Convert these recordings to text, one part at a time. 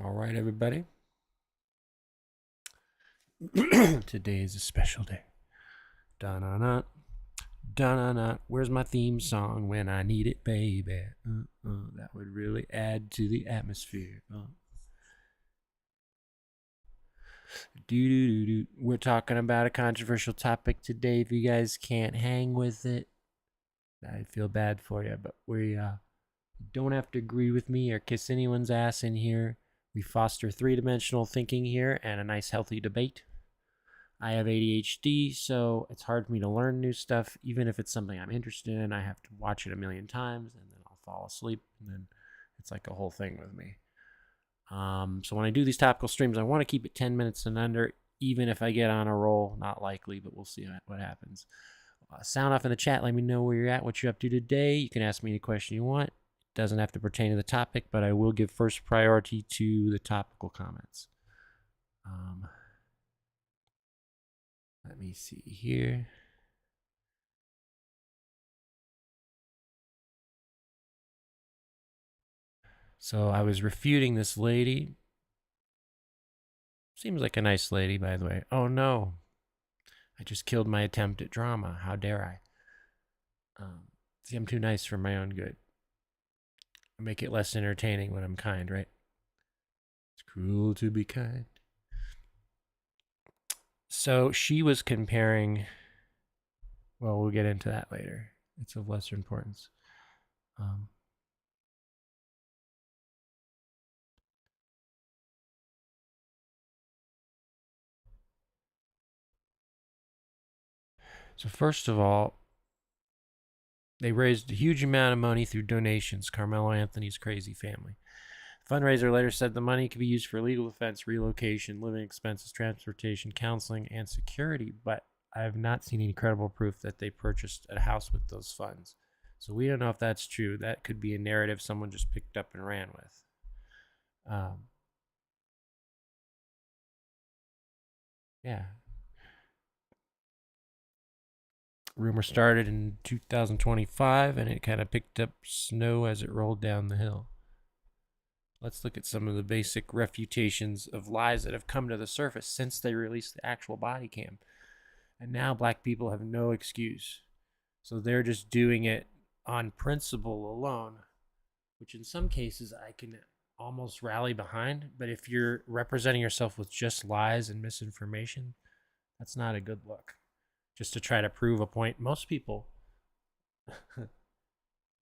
All right, everybody. Today is a special day. Da-na-na. Da-na-na. Where's my theme song when I need it, baby? That would really add to the atmosphere. Do-do-do-do. We're talking about a controversial topic today. If you guys can't hang with it, I feel bad for you, but we don't have to agree with me or kiss anyone's ass in here. We foster three-dimensional thinking here and a nice, healthy debate. I have ADHD, so it's hard for me to learn new stuff. Even if it's something I'm interested in, I have to watch it a million times, and then I'll fall asleep, and then it's like a whole thing with me. So when I do these topical streams, I want to keep it 10 minutes and under, even if I get on a roll. Not likely, but we'll see what happens. Sound off in the chat. Let me know where you're at, what you're up to today. You can ask me any question you want. It doesn't have to pertain to the topic, but I will give first priority to the topical comments. Let me see here. So I was refuting this lady. Seems like a nice lady, by the way. Oh no. I just killed my attempt at drama. How dare I? See, I'm too nice for my own good. I make it less entertaining when I'm kind, right? It's cruel to be kind. So she was comparing. Well, we'll get into that later. It's of lesser importance. So first of all, they raised a huge amount of money through donations. Karmelo Anthony's crazy family. The fundraiser later said the money could be used for legal defense, relocation, living expenses, transportation, counseling, and security. But I have not seen any credible proof that they purchased a house with those funds. So we don't know if that's true. That could be a narrative someone just picked up and ran with. Yeah. Rumor started in 2025, and it kind of picked up snow as it rolled down the hill. Let's look at some of the basic refutations of lies that have come to the surface since they released the actual body cam. And now black people have no excuse. So they're just doing it on principle alone, which in some cases I can almost rally behind. But if you're representing yourself with just lies and misinformation, that's not a good look. Just to try to prove a point. Most people,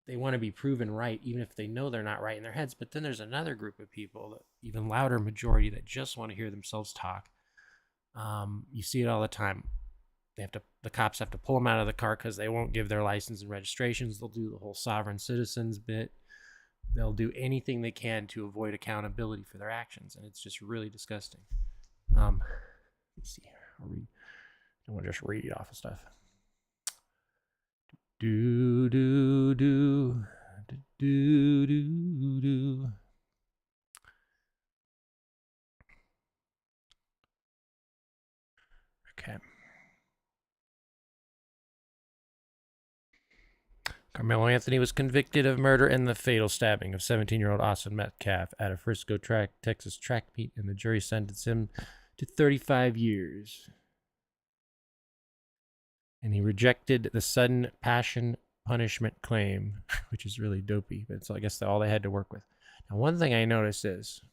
they want to be proven right, even if they know they're not right in their heads. But then there's another group of people, that even louder majority, that just want to hear themselves talk. You see it all the time. The cops have to pull them out of the car because they won't give their license and registrations. They'll do the whole sovereign citizens bit. They'll do anything they can to avoid accountability for their actions, and it's just really disgusting. Let's see here. I want to just read off of stuff. Do do do do do do. Okay. Karmelo Anthony was convicted of murder and the fatal stabbing of 17-year-old Austin Metcalf at a Frisco, Texas track meet, and the jury sentenced him to 35 years. And he rejected the sudden passion punishment claim, which is really dopey, but it's, I guess, all they had to work with. Now, one thing I noticed is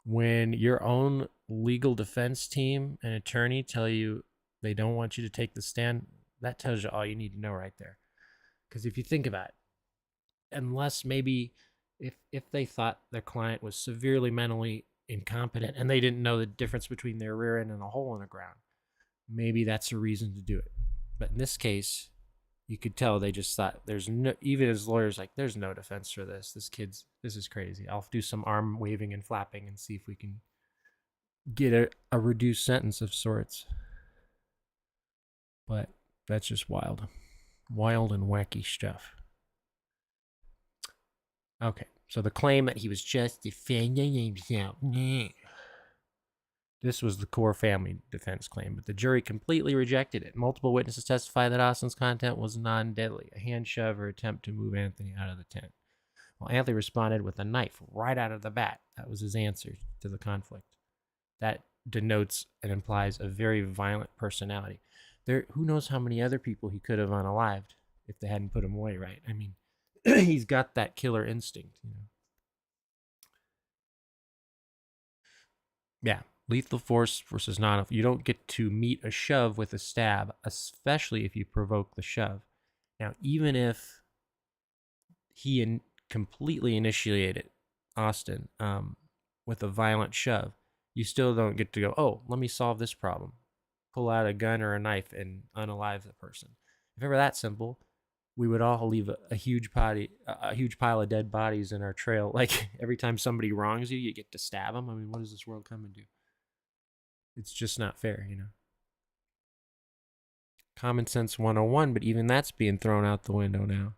when your own legal defense team and attorney tell you they don't want you to take the stand, that tells you all you need to know right there. Because if you think about it, unless maybe if they thought their client was severely mentally incompetent and they didn't know the difference between their rear end and a hole in the ground, maybe that's a reason to do it. But in this case, you could tell they just thought there's no, even as lawyers, like, there's no defense for this. This is crazy. I'll do some arm waving and flapping and see if we can get a reduced sentence of sorts. But that's just wild. Wild and wacky stuff. Okay, so the claim that he was just defending himself. This was the core family defense claim, but the jury completely rejected it. Multiple witnesses testified that Austin's content was non-deadly, a hand shove or attempt to move Anthony out of the tent. Well, Anthony responded with a knife right out of the bat. That was his answer to the conflict. That denotes and implies a very violent personality. Who knows how many other people he could have unalived if they hadn't put him away right. I mean, he's got that killer instinct, Yeah, lethal force versus non. You don't get to meet a shove with a stab, especially if you provoke the shove. Now, even if he completely initiated Austin with a violent shove, you still don't get to go, oh, let me solve this problem. Pull out a gun or a knife and unalive the person. If it were that simple, we would all leave a huge pile of dead bodies in our trail. Like every time somebody wrongs you, you get to stab them. I mean, what does this world come into? It's just not fair, Common sense 101, but even that's being thrown out the window now.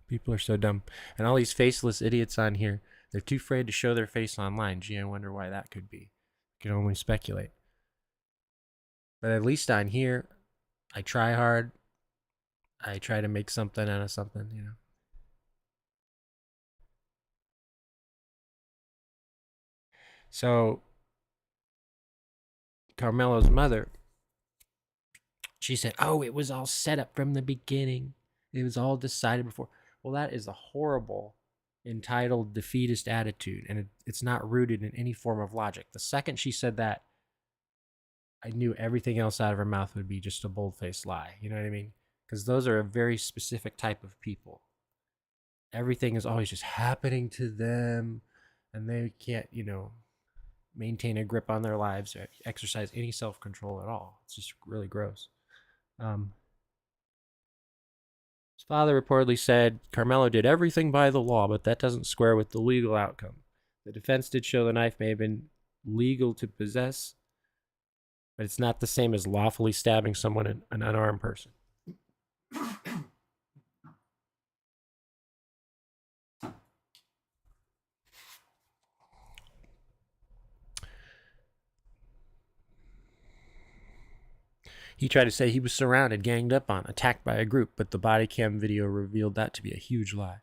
People are so dumb. And all these faceless idiots on here, they're too afraid to show their face online. Gee, I wonder why that could be. I can only speculate. But at least on here, I try hard. I try to make something out of something, So, Karmelo's mother, she said, oh, it was all set up from the beginning. It was all decided before. Well, that is a horrible, entitled, defeatist attitude, and it's not rooted in any form of logic. The second she said that, I knew everything else out of her mouth would be just a bold-faced lie. You know what I mean? Because those are a very specific type of people. Everything is always just happening to them, and they can't, maintain a grip on their lives or exercise any self-control at all. It's just really gross. His father reportedly said Karmelo did everything by the law, but that doesn't square with the legal outcome. The defense did show the knife may have been legal to possess, but it's not the same as lawfully stabbing someone, an unarmed person. He tried to say he was surrounded, ganged up on, attacked by a group, but the body cam video revealed that to be a huge lie.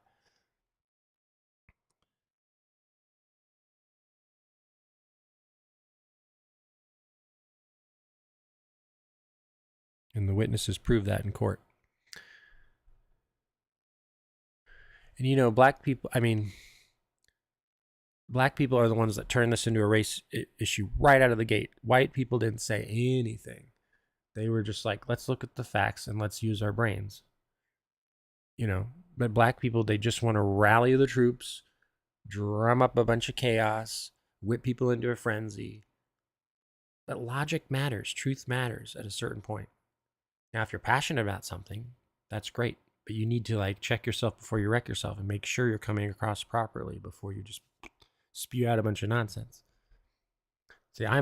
And the witnesses proved that in court. And black people are the ones that turned this into a race issue right out of the gate. White people didn't say anything. They were just like, let's look at the facts and let's use our brains. But black people, they just want to rally the troops, drum up a bunch of chaos, whip people into a frenzy. But logic matters. Truth matters at a certain point. Now, if you're passionate about something, that's great. But you need to check yourself before you wreck yourself and make sure you're coming across properly before you just spew out a bunch of nonsense. See, I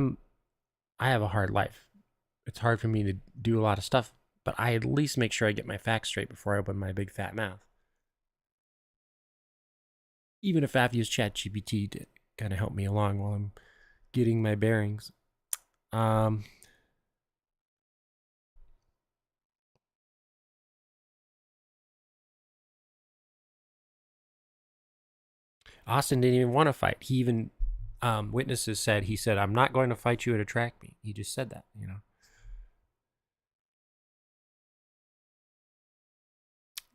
have a hard life. It's hard for me to do a lot of stuff, but I at least make sure I get my facts straight before I open my big fat mouth. Even if I've used ChatGPT to kind of help me along while I'm getting my bearings. Austin didn't even want to fight. He even, witnesses said, I'm not going to fight you at a track meet. He just said that,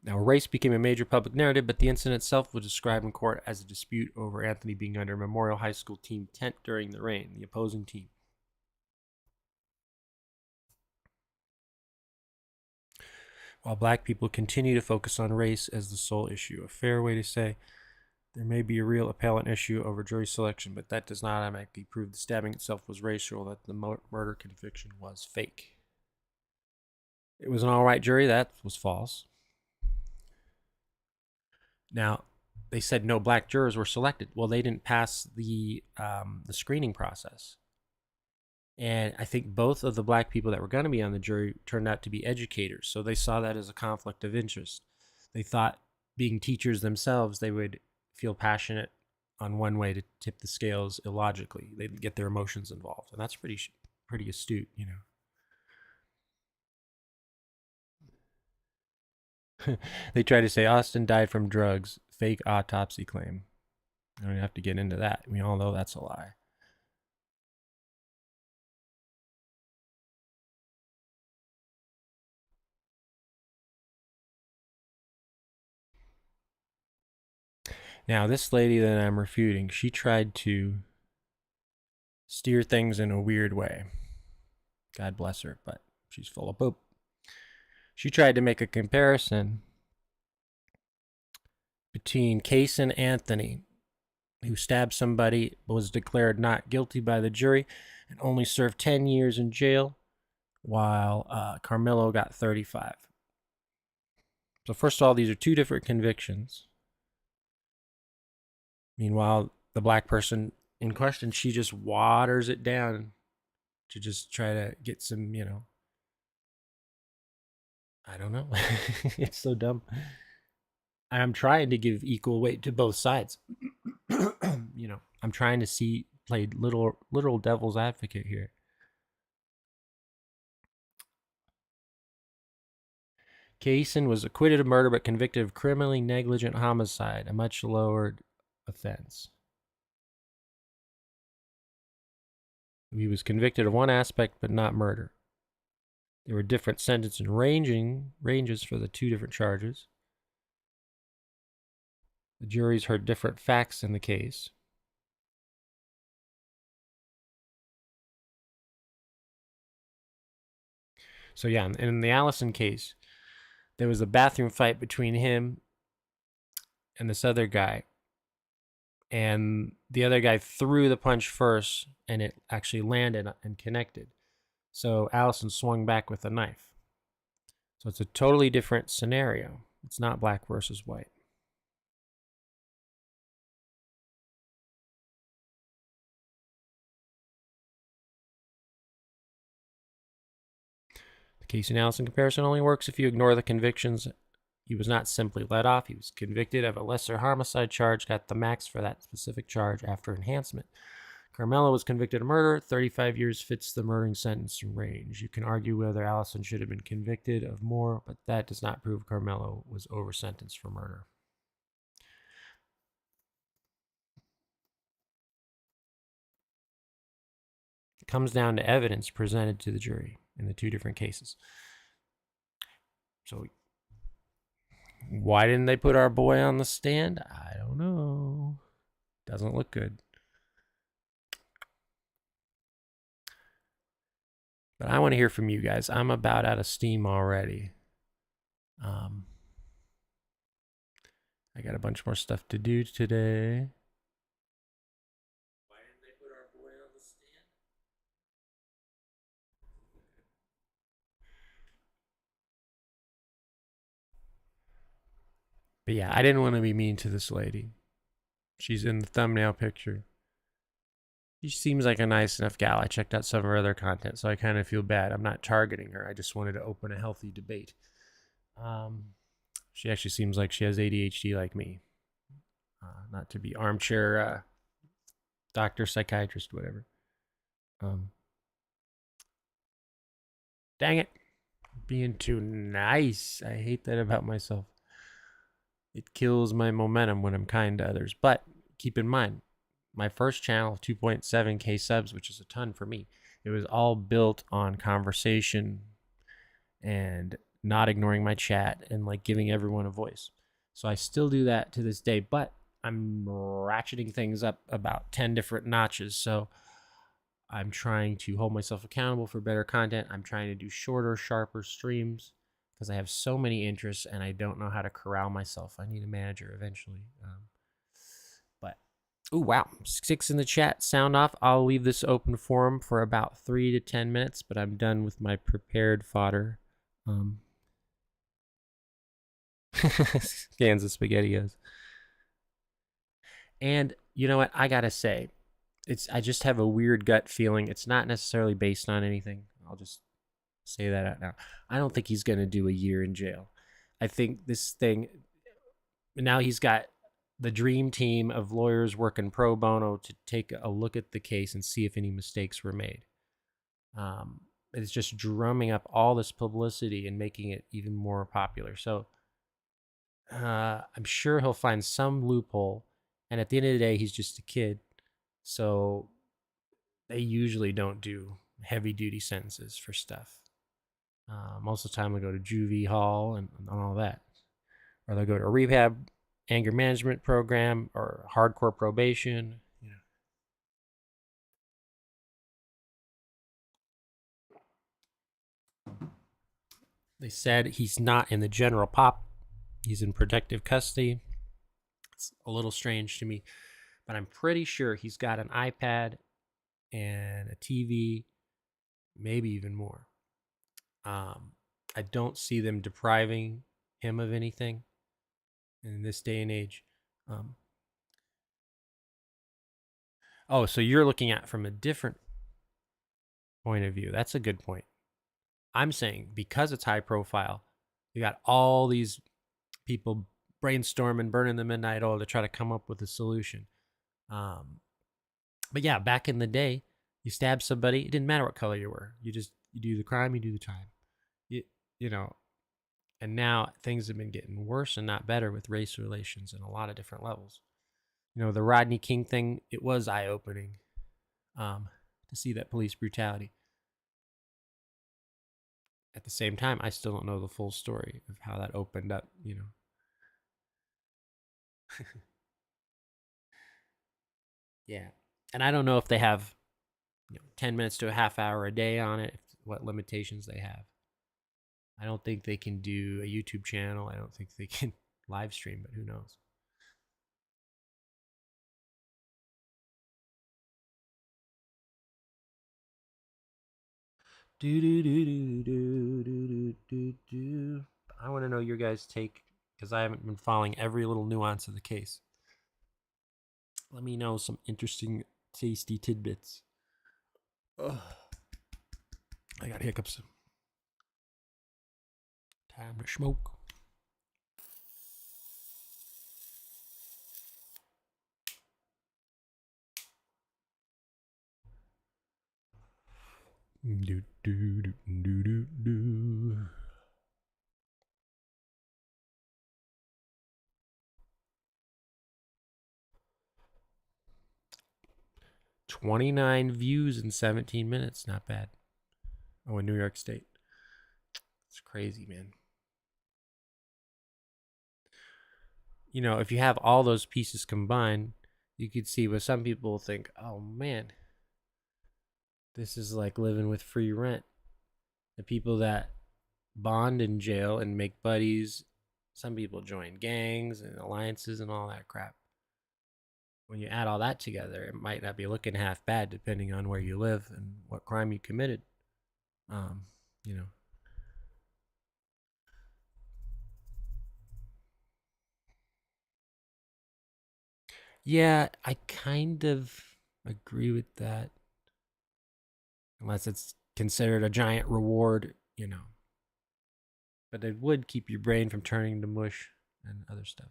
Now, a race became a major public narrative, but the incident itself was described in court as a dispute over Anthony being under Memorial High School team tent during the rain, the opposing team. While black people continue to focus on race as the sole issue, a fair way to say there may be a real appellant issue over jury selection, but that does not automatically prove the stabbing itself was racial, that the murder conviction was fake. It was an all-right jury. That was false. Now, they said no black jurors were selected. Well, they didn't pass the screening process. And I think both of the black people that were going to be on the jury turned out to be educators. So they saw that as a conflict of interest. They thought, being teachers themselves, they would feel passionate on one way to tip the scales illogically. They'd get their emotions involved. And that's pretty pretty astute, They try to say Austin died from drugs, fake autopsy claim. I don't have to get into that. We all know that's a lie. Now, this lady that I'm refuting, she tried to steer things in a weird way. God bless her, but she's full of poop. She tried to make a comparison between Karmelo Anthony, who stabbed somebody, was declared not guilty by the jury, and only served 10 years in jail, while Karmelo got 35. So first of all, these are two different convictions. Meanwhile, the black person in question, she just waters it down to just try to get some, I don't know. It's so dumb. I'm trying to give equal weight to both sides. I'm trying to play literal devil's advocate here. Kaysen was acquitted of murder but convicted of criminally negligent homicide, a much lowered offense. He was convicted of one aspect but not murder. There were different sentence and ranges for the two different charges. The juries heard different facts in the case. So yeah, in the Allison case, there was a bathroom fight between him and this other guy. And the other guy threw the punch first, and it actually landed and connected. So Allison swung back with a knife. So it's a totally different scenario. It's not black versus white. The Casey and Allison comparison only works if you ignore the convictions. He was not simply let off. He was convicted of a lesser homicide charge, got the max for that specific charge after enhancement. Karmelo was convicted of murder. 35 years fits the murdering sentence range. You can argue whether Allison should have been convicted of more, but that does not prove Karmelo was over-sentenced for murder. It comes down to evidence presented to the jury in the two different cases. So why didn't they put our boy on the stand? I don't know. Doesn't look good. But I want to hear from you guys. I'm about out of steam already. I got a bunch more stuff to do today. Why didn't they put our boy on the stand? But yeah, I didn't want to be mean to this lady. She's in the thumbnail picture. She seems like a nice enough gal. I checked out some of her other content, so I kind of feel bad. I'm not targeting her. I just wanted to open a healthy debate. She actually seems like she has ADHD like me. Not to be armchair doctor, psychiatrist, whatever. Dang it. Being too nice. I hate that about myself. It kills my momentum when I'm kind to others. But keep in mind, my first channel, 2.7K subs, which is a ton for me, it was all built on conversation and not ignoring my chat and like giving everyone a voice. So I still do that to this day, but I'm ratcheting things up about 10 different notches. So I'm trying to hold myself accountable for better content. I'm trying to do shorter, sharper streams because I have so many interests and I don't know how to corral myself. I need a manager eventually. Oh, wow. 6 in the chat. Sound off. I'll leave this open forum for about 3 to 10 minutes, but I'm done with my prepared fodder. Kansas SpaghettiOs. And you know what? I got to say, I just have a weird gut feeling. It's not necessarily based on anything. I'll just say that out now. I don't think he's going to do a year in jail. I think this thing, now he's got the dream team of lawyers working pro bono to take a look at the case and see if any mistakes were made. Um, it's just drumming up all this publicity and making it even more popular. So I'm sure he'll find some loophole. And at the end of the day, he's just a kid. So they usually don't do heavy duty sentences for stuff. Most of the time, they go to juvie hall and all that, or they'll go to a rehab, anger management program, or hardcore probation. They said he's not in the general pop; he's in protective custody. It's a little strange to me, but I'm pretty sure he's got an iPad and a TV, maybe even more. Um, I don't see them depriving him of anything in this day and age. Um, oh, so you're looking at from a different point of view. That's a good point. I'm saying because it's high profile, you got all these people brainstorming, burning the midnight oil to try to come up with a solution. Um, but yeah, back in the day, you stab somebody, it didn't matter what color you were. You do the crime, you do the time. You you know, and now things have been getting worse and not better with race relations in a lot of different levels. The Rodney King thing, it was eye opening to see that police brutality. At the same time, I still don't know the full story of how that opened up. Yeah. And I don't know if they have 10 minutes to a half hour a day on it, what limitations they have. I don't think they can do a YouTube channel. I don't think they can live stream, but who knows? Do do do do do do do do. I want to know your guys' take because I haven't been following every little nuance of the case. Let me know some interesting, tasty tidbits. Ugh, I got hiccups. Time to smoke. Do do do do do do. 29 views in 17 minutes. Not bad. Oh, in New York State. It's crazy, man. If you have all those pieces combined, you could see what some people think, oh man, this is like living with free rent. The people that bond in jail and make buddies, some people join gangs and alliances and all that crap. When you add all that together, it might not be looking half bad depending on where you live and what crime you committed. Um, you know. Yeah, I kind of agree with that. Unless it's considered a giant reward. But it would keep your brain from turning to mush and other stuff.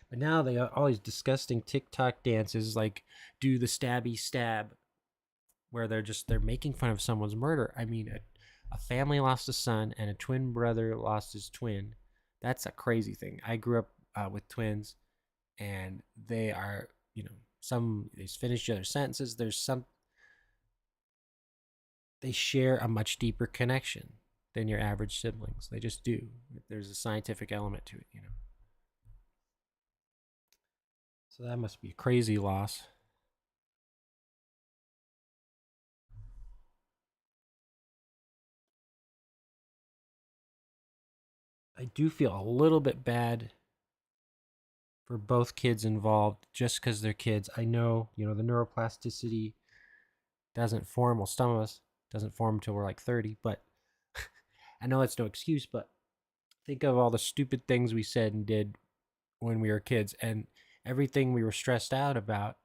But now they are all these disgusting TikTok dances, like do the stabby stab, where they're making fun of someone's murder. I mean, a family lost a son and a twin brother lost his twin. That's a crazy thing. I grew up with twins, and they are, some they finish each other's sentences. They share a much deeper connection than your average siblings. They just do. There's a scientific element to it. So that must be a crazy loss. I do feel a little bit bad for both kids involved just because they're kids. I know, the neuroplasticity doesn't form, well, some of us doesn't form until we're like 30, but I know that's no excuse, but think of all the stupid things we said and did when we were kids, and everything we were stressed out about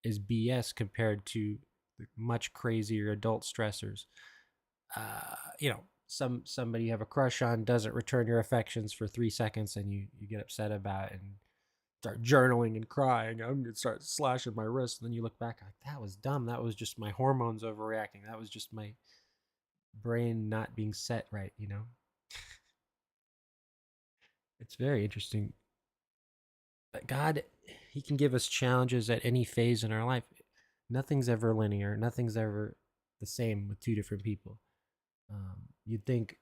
is BS compared to the much crazier adult stressors. Somebody you have a crush on doesn't return your affections for 3 seconds, and you get upset about it, and start journaling and crying. I'm gonna start slashing my wrist. And then you look back like that was dumb. That was just my hormones overreacting. That was just my brain not being set right. It's very interesting. But God, He can give us challenges at any phase in our life. Nothing's ever linear. Nothing's ever the same with two different people. You'd think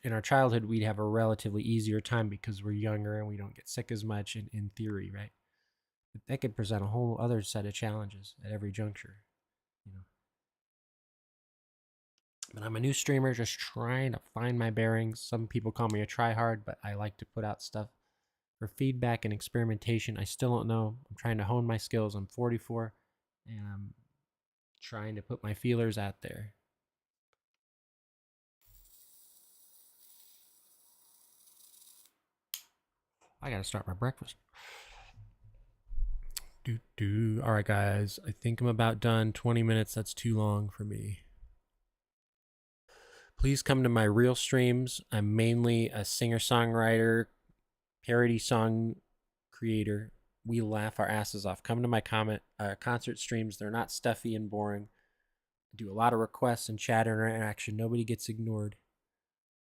in our childhood we'd have a relatively easier time because we're younger and we don't get sick as much in theory, right? But that could present a whole other set of challenges at every juncture, you know. But I'm a new streamer just trying to find my bearings. Some people call me a tryhard, but I like to put out stuff for feedback and experimentation. I still don't know. I'm trying to hone my skills. I'm 44 and I'm trying to put my feelers out there. I gotta start my breakfast. All right, guys. I think I'm about done. 20 minutes. That's too long for me. Please come to my real streams. I'm mainly a singer-songwriter, parody song creator. We laugh our asses off. Come to my concert streams. They're not stuffy and boring. I do a lot of requests and chat interaction. Nobody gets ignored.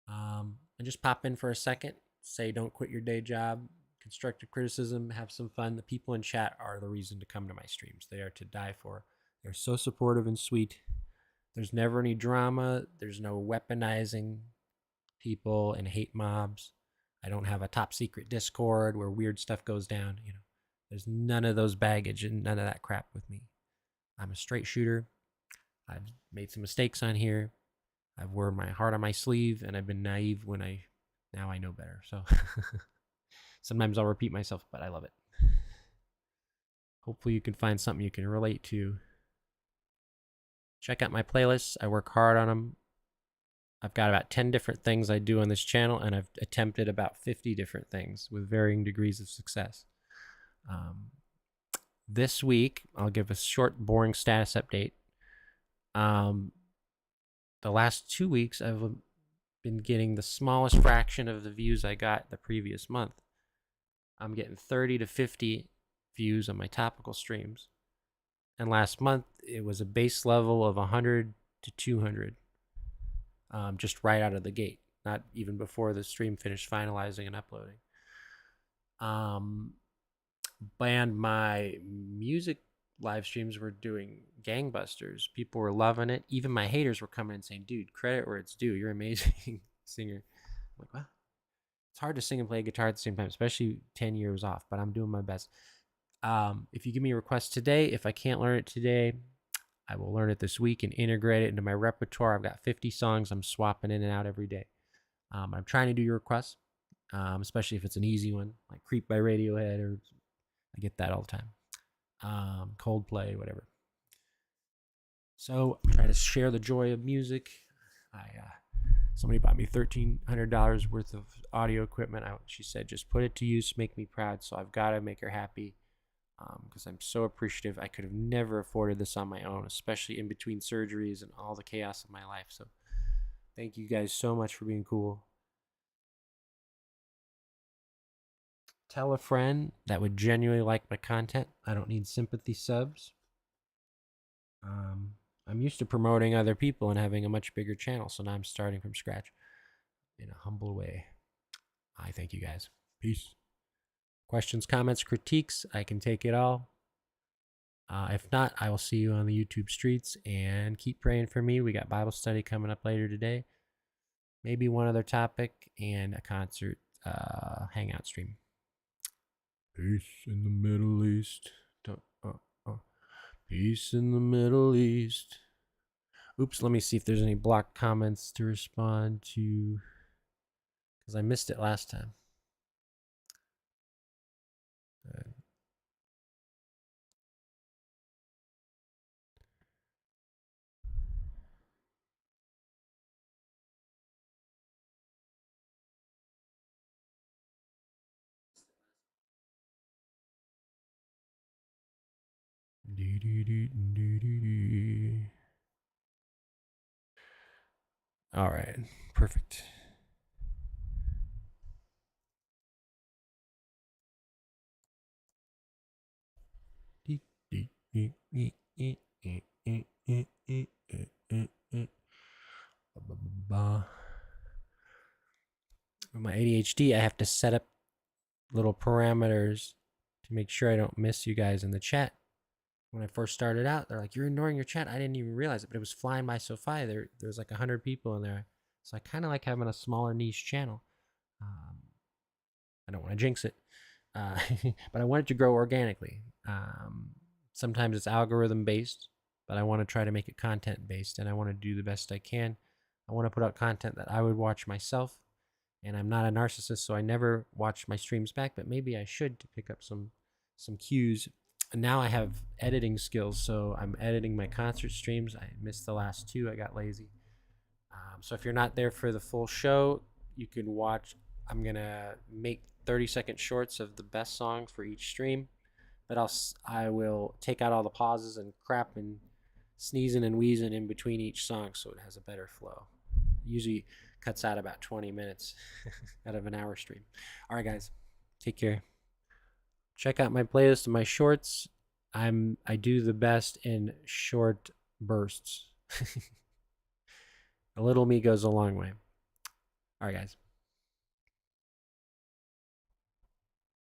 And just pop in for a second. Say don't quit your day job. Constructive criticism. Have some fun. The people in chat are the reason to come to my streams. They are to die for. They're so supportive and sweet. There's never any drama. There's no weaponizing people and hate mobs. I don't have a top secret Discord where weird stuff goes down. There's none of those baggage and none of that crap with me. I'm a straight shooter. I've made some mistakes on here. I've worn my heart on my sleeve, and I've been naive when now I know better. So sometimes I'll repeat myself, but I love it. Hopefully you can find something you can relate to. Check out my playlists. I work hard on them. I've got about 10 different things I do on this channel, and I've attempted about 50 different things with varying degrees of success. This week, I'll give a short, boring status update. The last 2 weeks, I've been getting the smallest fraction of the views I got the previous month. I'm getting 30 to 50 views on my topical streams. And last month, it was a base level of 100 to 200, just right out of the gate, not even before the stream finished finalizing and uploading. And my music live streams were doing gangbusters. People were loving it. Even my haters were coming and saying, dude, credit where it's due. You're an amazing singer. I'm like, wow. It's hard to sing and play guitar at the same time, especially 10 years off, but I'm doing my best. If you give me a request today, if I can't learn it today, I will learn it this week and integrate it into my repertoire. I've got 50 songs I'm swapping in and out every day. I'm trying to do your requests, especially if it's an easy one, like Creep by Radiohead, or I get that all the time. Coldplay, whatever. So I try to share the joy of music. Somebody bought me $1,300 worth of audio equipment. She said, just put it to use, make me proud. So I've got to make her happy, because I'm so appreciative. I could have never afforded this on my own, especially in between surgeries and all the chaos of my life. So thank you guys so much for being cool. Tell a friend that would genuinely like my content. I don't need sympathy subs. I'm used to promoting other people and having a much bigger channel, so now I'm starting from scratch in a humble way. I thank you guys. Peace. Questions, comments, critiques, I can take it all. If not, I will see you on the YouTube streets, and keep praying for me. We got Bible study coming up later today. Maybe one other topic and a concert hangout stream. Peace in the Middle East. Peace in the Middle East. Oops, let me see if there's any blocked comments to respond to, because I missed it last time. All right, perfect. With my ADHD, I have to set up little parameters to make sure I don't miss you guys in the chat. When I first started out, they're like, "You're ignoring your chat." I didn't even realize it, but it was flying by so fast. There's like 100 people in there, so I kind of like having a smaller niche channel. I don't want to jinx it, but I want it to grow organically. Sometimes it's algorithm based, but I want to try to make it content based, and I want to do the best I can. I want to put out content that I would watch myself, and I'm not a narcissist, so I never watch my streams back, but maybe I should to pick up some cues. And now I have editing skills, so I'm editing my concert streams. I missed the last two. I got lazy. So if you're not there for the full show, you can watch. I'm gonna make 30-second shorts of the best songs for each stream, but I will take out all the pauses and crap and sneezing and wheezing in between each song, so it has a better flow. Usually cuts out about 20 minutes out of an hour stream. All right, guys, take care. Check out my playlist and my shorts. I do the best in short bursts. A little me goes a long way. All right, guys.